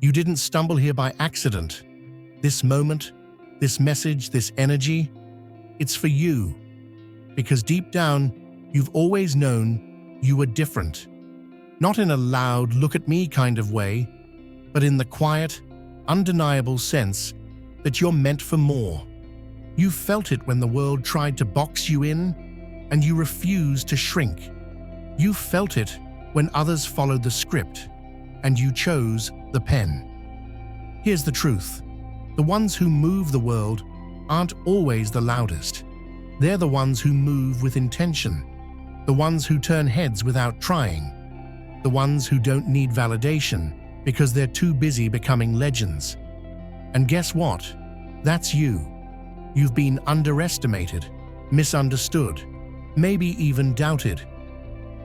You didn't stumble here by accident. This moment, this message, this energy, it's for you. Because deep down, you've always known you were different. Not in a loud, look at me kind of way, but in the quiet, undeniable sense that you're meant for more. You felt it when the world tried to box you in, and you refused to shrink. You felt it when others followed the script, and you chose the pen. Here's the truth. The ones who move the world aren't always the loudest. They're the ones who move with intention, the ones who turn heads without trying, the ones who don't need validation because they're too busy becoming legends. And guess what? That's you. You've been underestimated, misunderstood, maybe even doubted.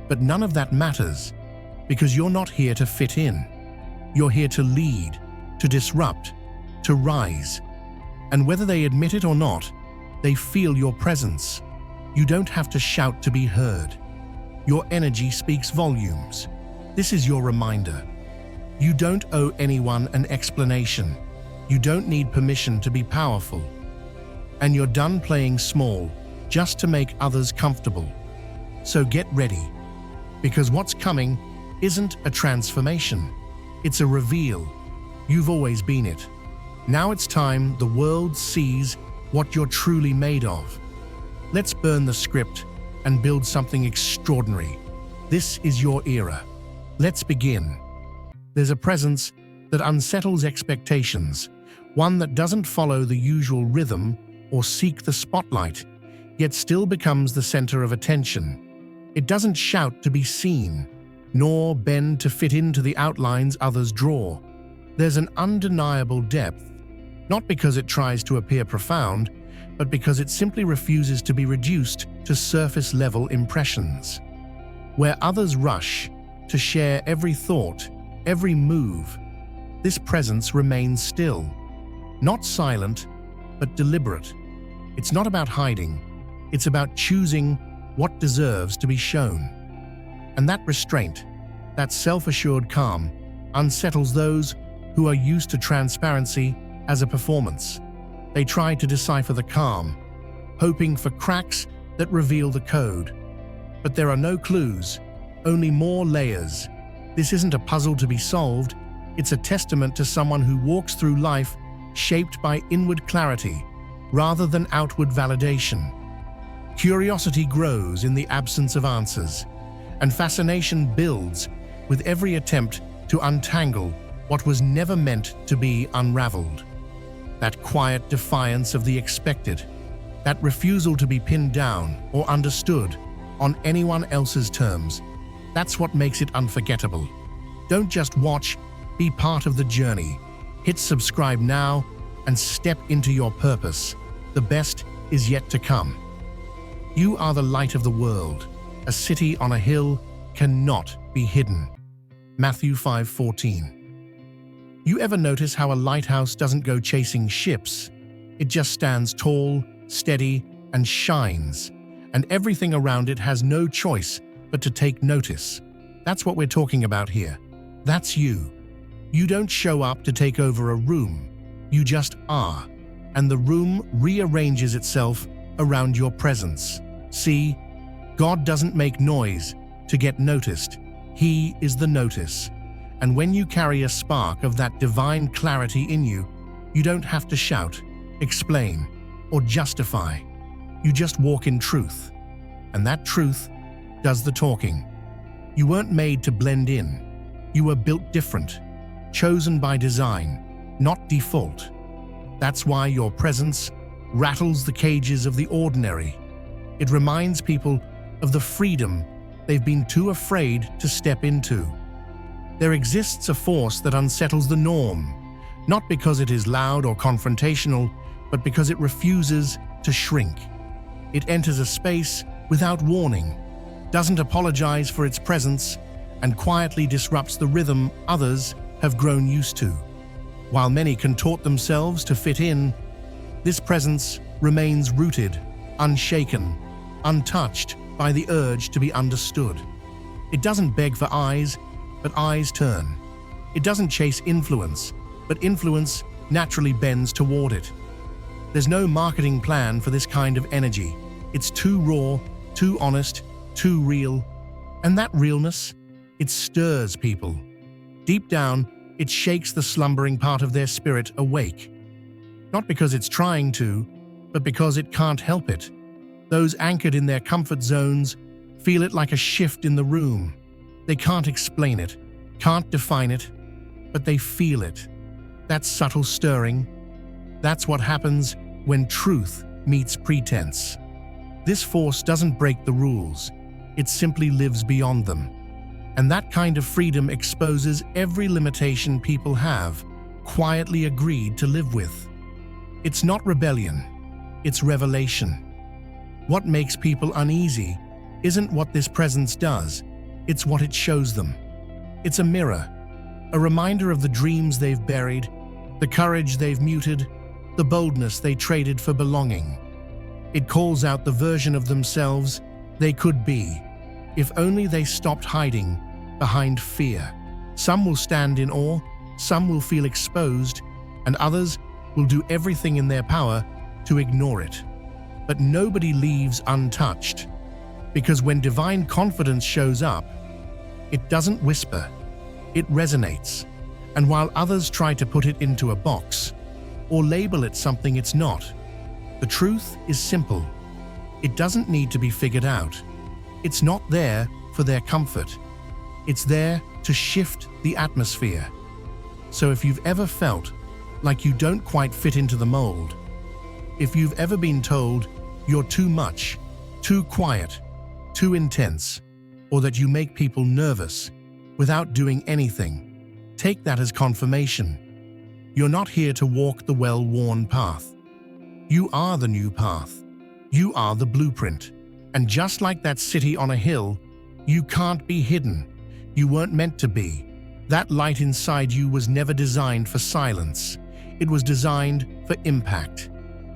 But none of that matters, because you're not here to fit in. You're here to lead, to disrupt, to rise. And whether they admit it or not, they feel your presence. You don't have to shout to be heard. Your energy speaks volumes. This is your reminder. You don't owe anyone an explanation. You don't need permission to be powerful. And you're done playing small just to make others comfortable. So get ready, because what's coming isn't a transformation. It's a reveal. You've always been it. Now it's time the world sees what you're truly made of. Let's burn the script and build something extraordinary. This is your era. Let's begin. There's a presence that unsettles expectations, one that doesn't follow the usual rhythm or seek the spotlight, yet still becomes the center of attention. It doesn't shout to be seen, nor bend to fit into the outlines others draw. There's an undeniable depth, not because it tries to appear profound, but because it simply refuses to be reduced to surface-level impressions. Where others rush to share every thought, every move, this presence remains still. Not silent, but deliberate. It's not about hiding. It's about choosing what deserves to be shown. And that restraint, that self-assured calm, unsettles those who are used to transparency as a performance. They try to decipher the calm, hoping for cracks that reveal the code. But there are no clues, only more layers. This isn't a puzzle to be solved, it's a testament to someone who walks through life shaped by inward clarity rather than outward validation. Curiosity grows in the absence of answers, and fascination builds with every attempt to untangle what was never meant to be unraveled. That quiet defiance of the expected, that refusal to be pinned down or understood on anyone else's terms, that's what makes it unforgettable. Don't just watch, be part of the journey. Hit subscribe now and step into your purpose. The best is yet to come. You are the light of the world. A city on a hill cannot be hidden. Matthew 5:14. You ever notice how a lighthouse doesn't go chasing ships? It just stands tall, steady, and shines, and everything around it has no choice but to take notice. That's what we're talking about here. That's you. You don't show up to take over a room. You just are, and the room rearranges itself around your presence. See, God doesn't make noise to get noticed. He is the notice. And when you carry a spark of that divine clarity in you, you don't have to shout, explain, or justify. You just walk in truth. And that truth does the talking. You weren't made to blend in. You were built different, chosen by design, not default. That's why your presence rattles the cages of the ordinary. It reminds people of the freedom they've been too afraid to step into. There exists a force that unsettles the norm, not because it is loud or confrontational, but because it refuses to shrink. It enters a space without warning, doesn't apologize for its presence, and quietly disrupts the rhythm others have grown used to. While many contort themselves to fit in, this presence remains rooted, unshaken, untouched by the urge to be understood. It doesn't beg for eyes, but eyes turn. It doesn't chase influence, but influence naturally bends toward it. There's no marketing plan for this kind of energy. It's too raw, too honest, too real. And that realness, it stirs people. Deep down, it shakes the slumbering part of their spirit awake. Not because it's trying to, but because it can't help it. Those anchored in their comfort zones feel it like a shift in the room. They can't explain it, can't define it, but they feel it. That subtle stirring, that's what happens when truth meets pretense. This force doesn't break the rules, it simply lives beyond them. And that kind of freedom exposes every limitation people have quietly agreed to live with. It's not rebellion, it's revelation. What makes people uneasy isn't what this presence does, it's what it shows them. It's a mirror, a reminder of the dreams they've buried, the courage they've muted, the boldness they traded for belonging. It calls out the version of themselves they could be, if only they stopped hiding behind fear. Some will stand in awe, some will feel exposed, and others will do everything in their power to ignore it. But nobody leaves untouched, because when divine confidence shows up, it doesn't whisper, it resonates. And while others try to put it into a box, or label it something it's not, the truth is simple. It doesn't need to be figured out. It's not there for their comfort. It's there to shift the atmosphere. So if you've ever felt like you don't quite fit into the mold, if you've ever been told you're too much, too quiet, too intense, or that you make people nervous without doing anything, take that as confirmation. You're not here to walk the well-worn path. You are the new path. You are the blueprint. And just like that city on a hill, you can't be hidden. You weren't meant to be. That light inside you was never designed for silence. It was designed for impact.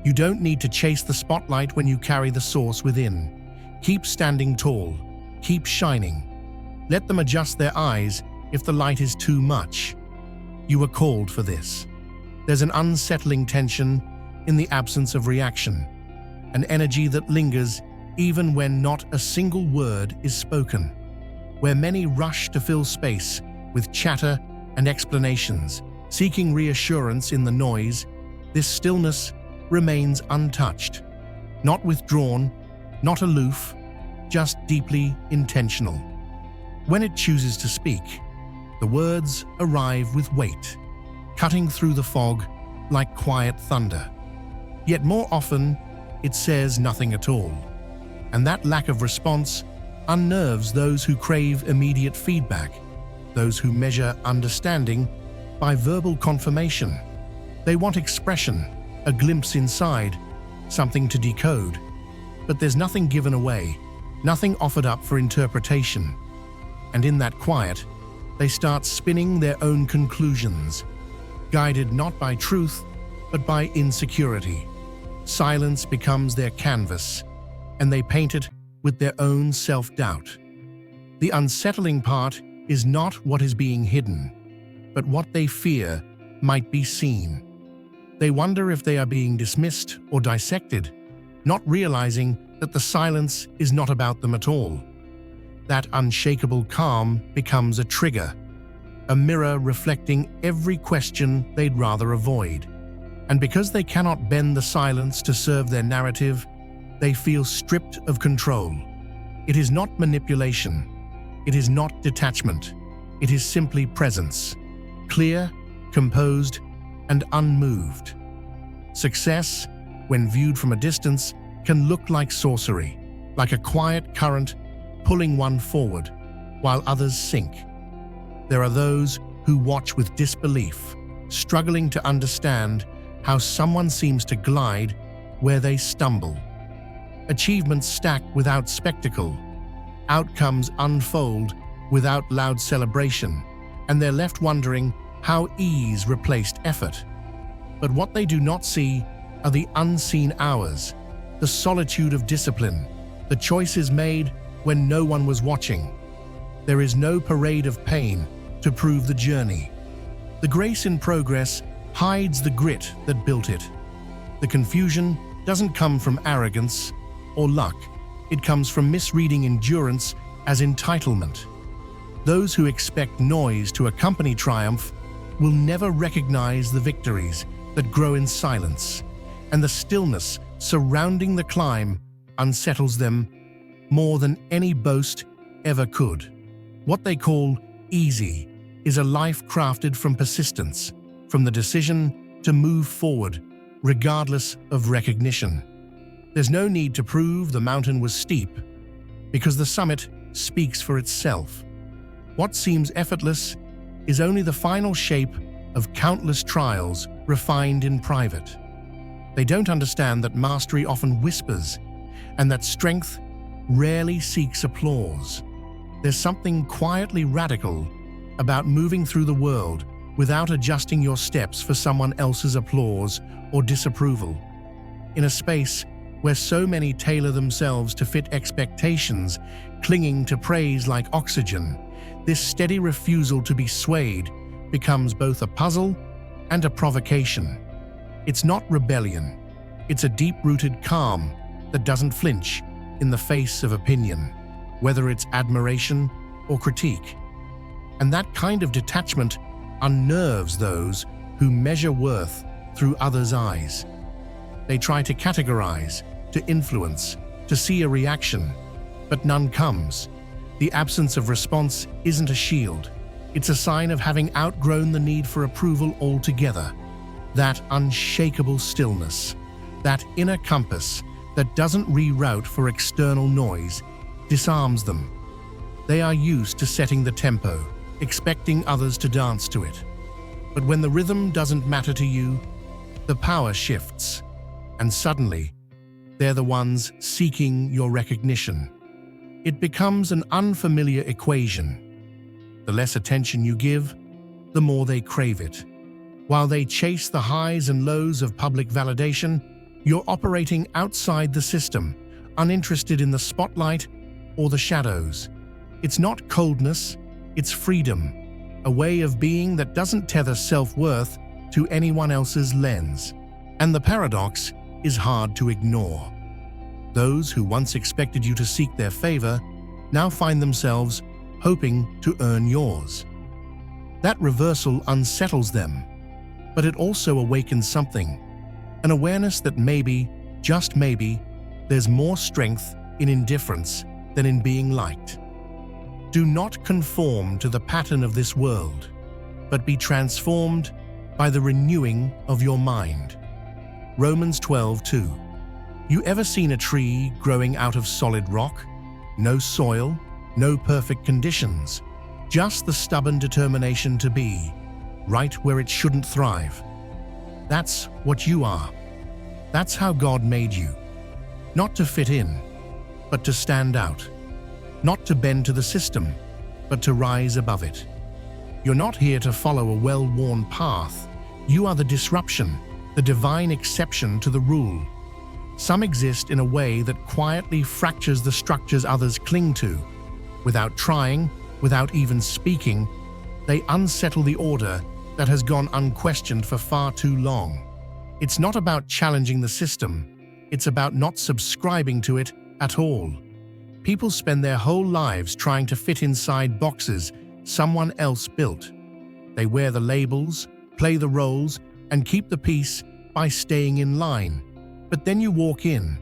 You don't need to chase the spotlight when you carry the source within. Keep standing tall. Keep shining. Let them adjust their eyes if the light is too much. You were called for this. There's an unsettling tension in the absence of reaction, an energy that lingers even when not a single word is spoken, where many rush to fill space with chatter and explanations, seeking reassurance in the noise. This stillness remains untouched, not withdrawn, not aloof, just deeply intentional. When it chooses to speak, the words arrive with weight, cutting through the fog like quiet thunder. Yet more often, it says nothing at all. And that lack of response unnerves those who crave immediate feedback, those who measure understanding by verbal confirmation. They want expression, a glimpse inside, something to decode. But there's nothing given away, nothing offered up for interpretation. And in that quiet, they start spinning their own conclusions, guided not by truth, but by insecurity. Silence becomes their canvas, and they paint it with their own self-doubt. The unsettling part is not what is being hidden, but what they fear might be seen. They wonder if they are being dismissed or dissected, not realizing that the silence is not about them at all. That unshakable calm becomes a trigger, a mirror reflecting every question they'd rather avoid. And because they cannot bend the silence to serve their narrative, they feel stripped of control. It is not manipulation. It is not detachment. It is simply presence, clear, composed, and unmoved. Success, when viewed from a distance, can look like sorcery, like a quiet current pulling one forward, while others sink. There are those who watch with disbelief, struggling to understand how someone seems to glide where they stumble. Achievements stack without spectacle, outcomes unfold without loud celebration, and they're left wondering how ease replaced effort. But what they do not see are the unseen hours, the solitude of discipline, the choices made when no one was watching. There is no parade of pain to prove the journey, The grace in progress hides the grit that built it. The confusion doesn't come from arrogance or luck. It comes from misreading endurance as entitlement. Those who expect noise to accompany triumph will never recognize the victories that grow in silence, and the stillness surrounding the climb unsettles them more than any boast ever could. What they call easy is a life crafted from persistence, from the decision to move forward, regardless of recognition. There's no need to prove the mountain was steep, because the summit speaks for itself. What seems effortless is only the final shape of countless trials refined in private. They don't understand that mastery often whispers, and that strength rarely seeks applause. There's something quietly radical about moving through the world without adjusting your steps for someone else's applause or disapproval. In a space where so many tailor themselves to fit expectations, clinging to praise like oxygen, this steady refusal to be swayed becomes both a puzzle and a provocation. It's not rebellion. It's a deep-rooted calm that doesn't flinch in the face of opinion, whether it's admiration or critique. And that kind of detachment unnerves those who measure worth through others' eyes. They try to categorize, to influence, to see a reaction, but none comes. The absence of response isn't a shield. It's a sign of having outgrown the need for approval altogether. That unshakable stillness, that inner compass that doesn't reroute for external noise, disarms them. They are used to setting the tempo, expecting others to dance to it. But when the rhythm doesn't matter to you, the power shifts, and suddenly, they're the ones seeking your recognition. It becomes an unfamiliar equation. The less attention you give, the more they crave it. While they chase the highs and lows of public validation, you're operating outside the system, uninterested in the spotlight or the shadows. It's not coldness, it's freedom, a way of being that doesn't tether self-worth to anyone else's lens. And the paradox is hard to ignore. Those who once expected you to seek their favor now find themselves hoping to earn yours. That reversal unsettles them, but it also awakens something, an awareness that maybe, just maybe, there's more strength in indifference than in being liked. Do not conform to the pattern of this world, but be transformed by the renewing of your mind. Romans 12:2. You ever seen a tree growing out of solid rock? No soil, no perfect conditions, just the stubborn determination to be right where it shouldn't thrive. That's what you are. That's how God made you. Not to fit in, but to stand out. Not to bend to the system, but to rise above it. You're not here to follow a well-worn path. You are the disruption, the divine exception to the rule. Some exist in a way that quietly fractures the structures others cling to. Without trying, without even speaking, they unsettle the order that has gone unquestioned for far too long. It's not about challenging the system. It's about not subscribing to it at all. People spend their whole lives trying to fit inside boxes someone else built. They wear the labels, play the roles, and keep the peace by staying in line. But then you walk in,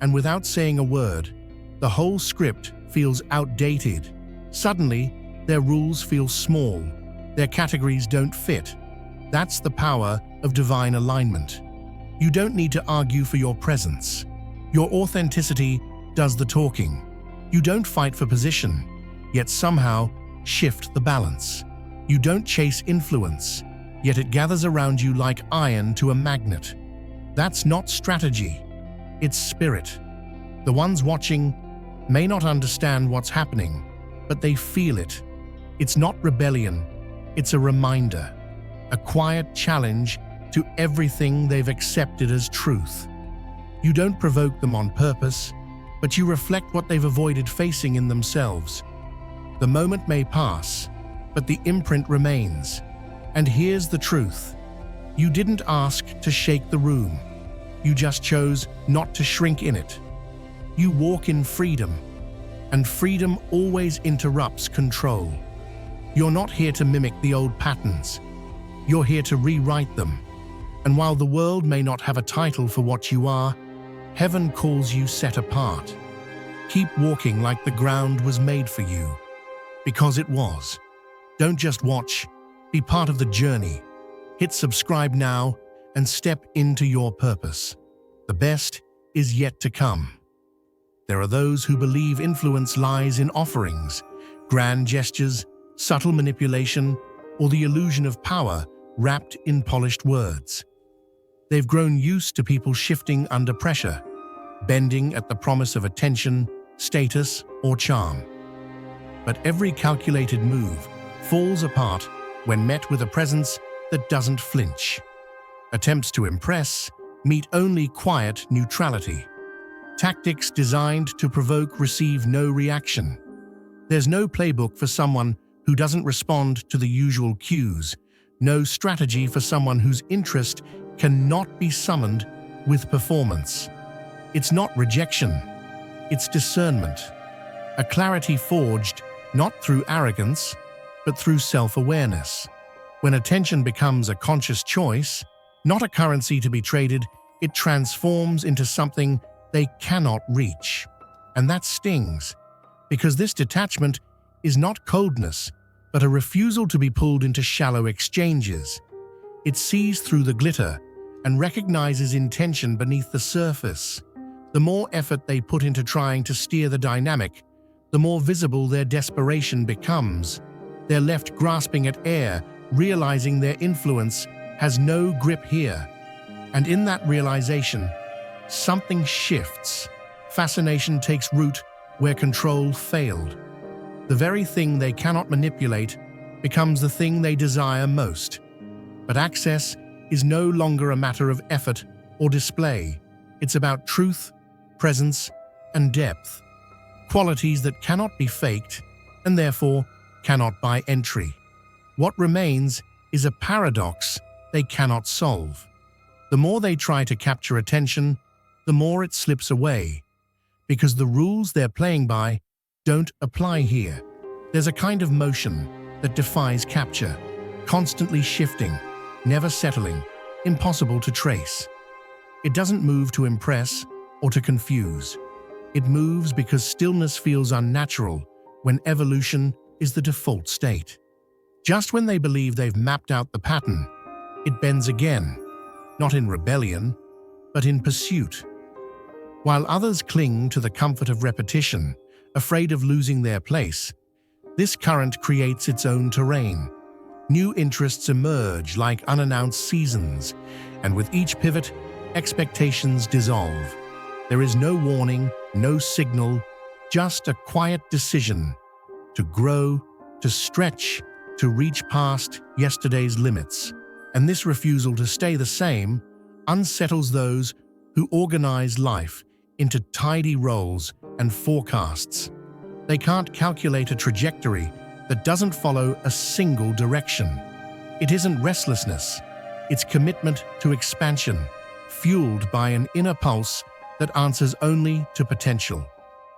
and without saying a word, the whole script feels outdated. Suddenly, their rules feel small, their categories don't fit. That's the power of divine alignment. You don't need to argue for your presence. Your authenticity does the talking. You don't fight for position, yet somehow shift the balance. You don't chase influence, yet it gathers around you like iron to a magnet. That's not strategy, it's spirit. The ones watching may not understand what's happening, but they feel it. It's not rebellion, it's a reminder, a quiet challenge to everything they've accepted as truth. You don't provoke them on purpose, but you reflect what they've avoided facing in themselves. The moment may pass, but the imprint remains. And here's the truth. You didn't ask to shake the room. You just chose not to shrink in it. You walk in freedom, and freedom always interrupts control. You're not here to mimic the old patterns. You're here to rewrite them. And while the world may not have a title for what you are, heaven calls you set apart. Keep walking like the ground was made for you, because it was. Don't just watch, be part of the journey. Hit subscribe now and step into your purpose. The best is yet to come. There are those who believe influence lies in offerings, grand gestures, subtle manipulation, or the illusion of power wrapped in polished words. They've grown used to people shifting under pressure, bending at the promise of attention, status, or charm. But every calculated move falls apart when met with a presence that doesn't flinch. Attempts to impress meet only quiet neutrality. Tactics designed to provoke receive no reaction. There's no playbook for someone who doesn't respond to the usual cues, no strategy for someone whose interest cannot be summoned with performance. It's not rejection, it's discernment. A clarity forged not through arrogance, but through self-awareness. When attention becomes a conscious choice, not a currency to be traded, it transforms into something they cannot reach. And that stings, because this detachment is not coldness, but a refusal to be pulled into shallow exchanges. It sees through the glitter and recognizes intention beneath the surface. The more effort they put into trying to steer the dynamic, the more visible their desperation becomes. They're left grasping at air, realizing their influence has no grip here. And in that realization, something shifts. Fascination takes root where control failed. The very thing they cannot manipulate becomes the thing they desire most. But access is no longer a matter of effort or display. It's about truth, presence, and depth. Qualities that cannot be faked and therefore cannot buy entry. What remains is a paradox they cannot solve. The more they try to capture attention, the more it slips away, because the rules they're playing by don't apply here. There's a kind of motion that defies capture, constantly shifting, never settling, impossible to trace. It doesn't move to impress or to confuse. It moves because stillness feels unnatural when evolution is the default state. Just when they believe they've mapped out the pattern, it bends again, not in rebellion, but in pursuit. While others cling to the comfort of repetition, afraid of losing their place, this current creates its own terrain. New interests emerge like unannounced seasons, and with each pivot, expectations dissolve. There is no warning, no signal, just a quiet decision to grow, to stretch, to reach past yesterday's limits. And this refusal to stay the same unsettles those who organize life into tidy roles and forecasts. They can't calculate a trajectory that doesn't follow a single direction. It isn't restlessness, it's commitment to expansion, fueled by an inner pulse that answers only to potential.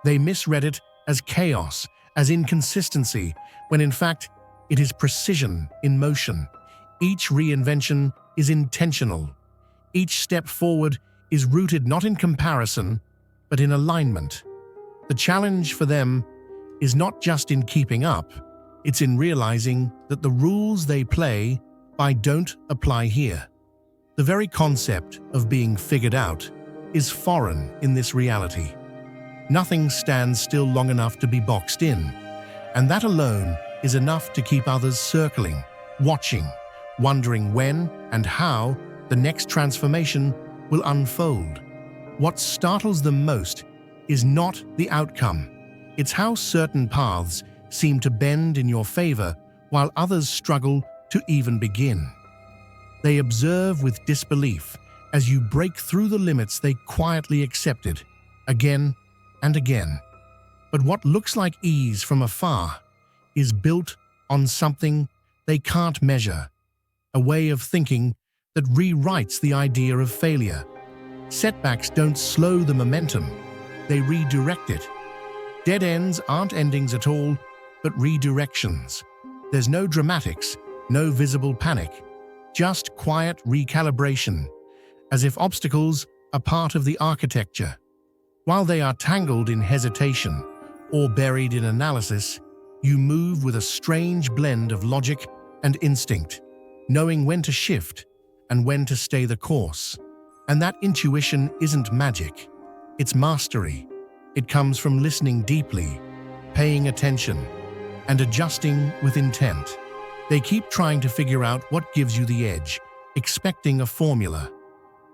They misread it as chaos, as inconsistency, when in fact it is precision in motion. Each reinvention is intentional. Each step forward is rooted not in comparison, but in alignment. The challenge for them is not just in keeping up, it's in realizing that the rules they play by don't apply here. The very concept of being figured out is foreign in this reality. Nothing stands still long enough to be boxed in, and that alone is enough to keep others circling, watching, wondering when and how the next transformation will unfold. What startles them most is not the outcome. It's how certain paths seem to bend in your favor while others struggle to even begin. They observe with disbelief as you break through the limits they quietly accepted, again and again. But what looks like ease from afar is built on something they can't measure. a way of thinking that rewrites the idea of failure. Setbacks don't slow the momentum, they redirect it. Dead ends aren't endings at all, but redirections. There's no dramatics, no visible panic, just quiet recalibration, as if obstacles are part of the architecture. While they are tangled in hesitation or buried in analysis, you move with a strange blend of logic and instinct, knowing when to shift and when to stay the course. And that intuition isn't magic, it's mastery. It comes from listening deeply, paying attention, and adjusting with intent. They keep trying to figure out what gives you the edge, expecting a formula.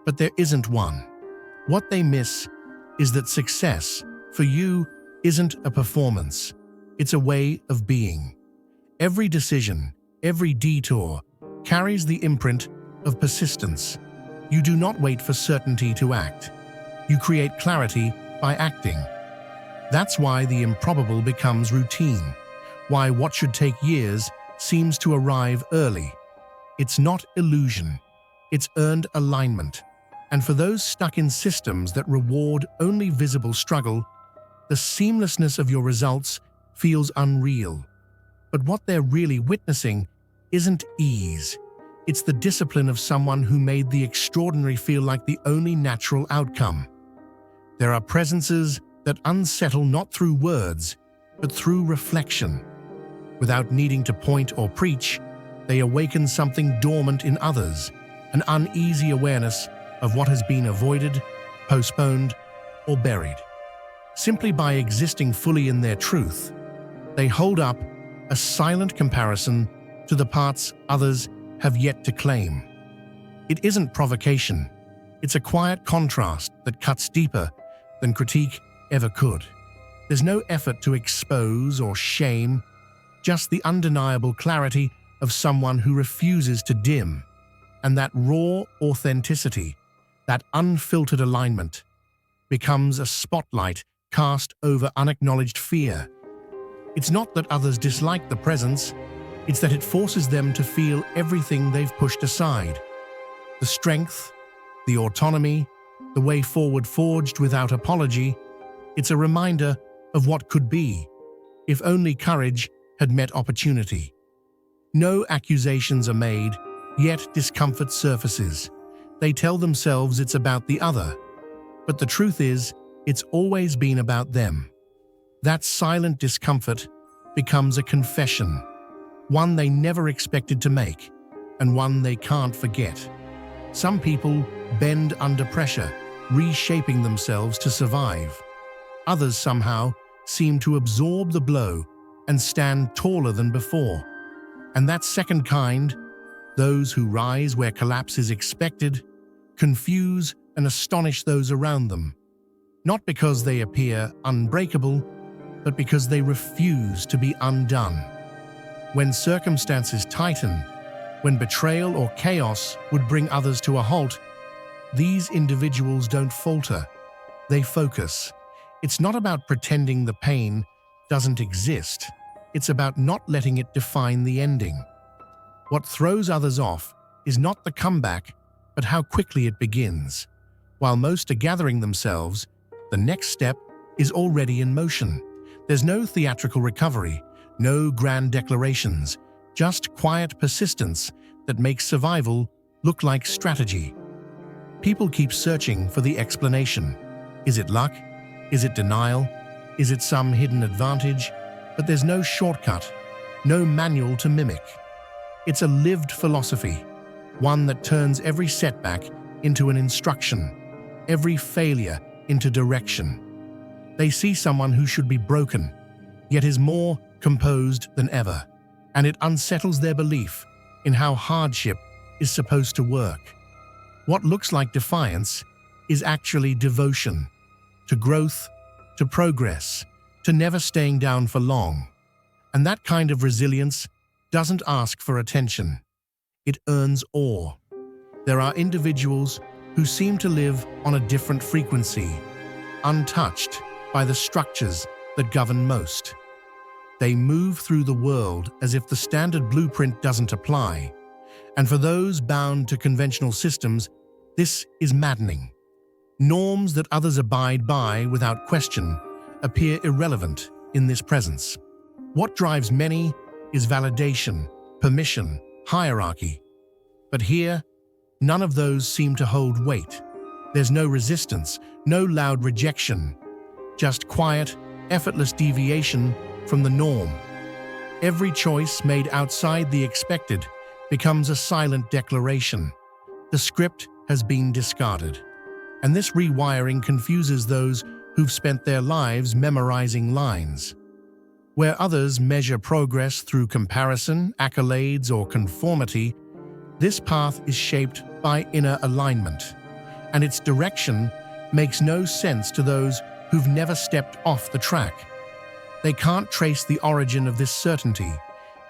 But there isn't one. What they miss is that success, for you, isn't a performance. It's a way of being. Every decision, every detour, carries the imprint of persistence. You do not wait for certainty to act. You create clarity by acting. That's why the improbable becomes routine, why what should take years seems to arrive early. It's not illusion, it's earned alignment. And for those stuck in systems that reward only visible struggle, the seamlessness of your results feels unreal. But what they're really witnessing isn't ease. It's the discipline of someone who made the extraordinary feel like the only natural outcome. There are presences that unsettle not through words, but through reflection. Without needing to point or preach, they awaken something dormant in others, an uneasy awareness of what has been avoided, postponed, or buried. Simply by existing fully in their truth, they hold up a silent comparison to the parts others have yet to claim. It isn't provocation, it's a quiet contrast that cuts deeper than critique ever could. There's no effort to expose or shame, just the undeniable clarity of someone who refuses to dim. And that raw authenticity, that unfiltered alignment, becomes a spotlight cast over unacknowledged fear. It's not that others dislike the presence, it's that it forces them to feel everything they've pushed aside. The strength, the autonomy, the way forward forged without apology. It's a reminder of what could be, if only courage had met opportunity. No accusations are made, yet discomfort surfaces. They tell themselves it's about the other, but the truth is, it's always been about them. That silent discomfort becomes a confession, one they never expected to make, and one they can't forget. Some people bend under pressure, reshaping themselves to survive. Others somehow seem to absorb the blow and stand taller than before. And that second kind, those who rise where collapse is expected, confuse and astonish those around them, not because they appear unbreakable, but because they refuse to be undone. When circumstances tighten, when betrayal or chaos would bring others to a halt, these individuals don't falter, they focus. It's not about pretending the pain doesn't exist. It's about not letting it define the ending. What throws others off is not the comeback, but how quickly it begins. While most are gathering themselves, the next step is already in motion. There's no theatrical recovery, no grand declarations, just quiet persistence that makes survival look like strategy. People keep searching for the explanation. Is it luck? Is it denial? Is it some hidden advantage? But there's no shortcut, no manual to mimic. It's a lived philosophy, one that turns every setback into an instruction, every failure into direction. They see someone who should be broken, yet is more composed than ever, and it unsettles their belief in how hardship is supposed to work. What looks like defiance is actually devotion to growth, to progress, to never staying down for long. And that kind of resilience doesn't ask for attention. It earns awe. There are individuals who seem to live on a different frequency, untouched by the structures that govern most. They move through the world as if the standard blueprint doesn't apply, And for those bound to conventional systems, this is maddening. Norms that others abide by without question appear irrelevant in this presence. What drives many is validation, permission, hierarchy. But here, none of those seem to hold weight. There's no resistance, no loud rejection, just quiet, effortless deviation from the norm. Every choice made outside the expected becomes a silent declaration. The script has been discarded. And this rewiring confuses those who've spent their lives memorizing lines. Where others measure progress through comparison, accolades, or conformity, this path is shaped by inner alignment, and its direction makes no sense to those who've never stepped off the track. They can't trace the origin of this certainty,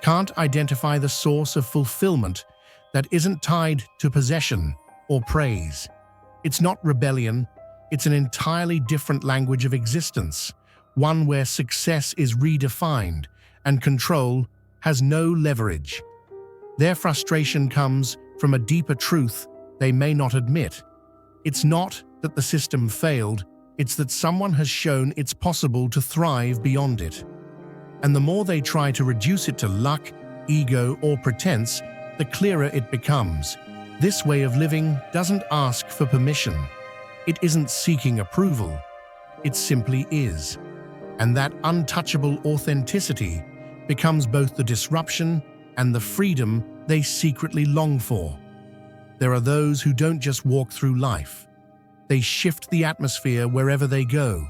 can't identify the source of fulfillment that isn't tied to possession or praise. It's not rebellion, it's an entirely different language of existence, one where success is redefined and control has no leverage. Their frustration comes from a deeper truth they may not admit. It's not that the system failed, it's that someone has shown it's possible to thrive beyond it. And the more they try to reduce it to luck, ego, or pretense, the clearer it becomes. This way of living doesn't ask for permission. It isn't seeking approval. It simply is. And that untouchable authenticity becomes both the disruption and the freedom they secretly long for. There are those who don't just walk through life. They shift the atmosphere wherever they go,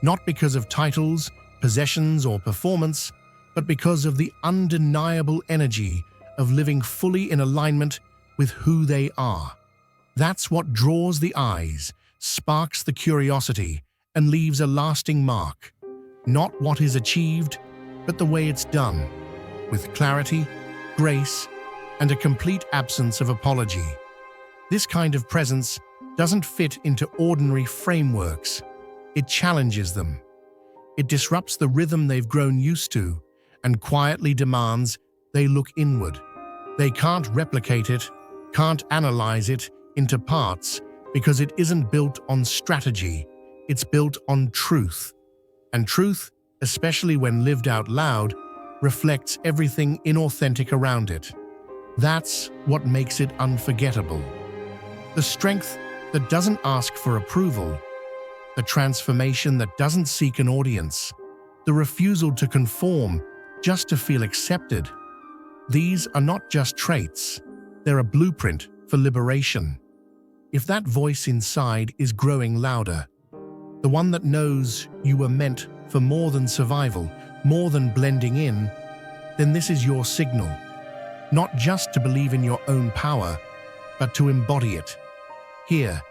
not because of titles, possessions, or performance, but because of the undeniable energy of living fully in alignment with who they are. That's what draws the eyes, sparks the curiosity, and leaves a lasting mark. Not what is achieved, but the way it's done, with clarity, grace, and a complete absence of apology. This kind of presence doesn't fit into ordinary frameworks. It challenges them. It disrupts the rhythm they've grown used to and quietly demands they look inward. They can't replicate it, can't analyze it into parts because it isn't built on strategy. It's built on truth. And truth, especially when lived out loud, reflects everything inauthentic around it. That's what makes it unforgettable. The strength that doesn't ask for approval, the transformation that doesn't seek an audience, the refusal to conform just to feel accepted. These are not just traits, they're a blueprint for liberation. If that voice inside is growing louder, the one that knows you were meant for more than survival, more than blending in, then this is your signal. Not just to believe in your own power, but to embody it. Here,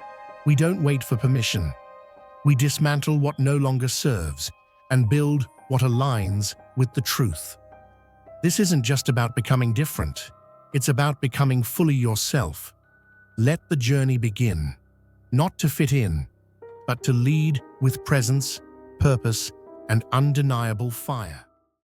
we don't wait for permission. We dismantle what no longer serves and build what aligns with the truth. This isn't just about becoming different. It's about becoming fully yourself. Let the journey begin, not to fit in, but to lead with presence, purpose, and undeniable fire.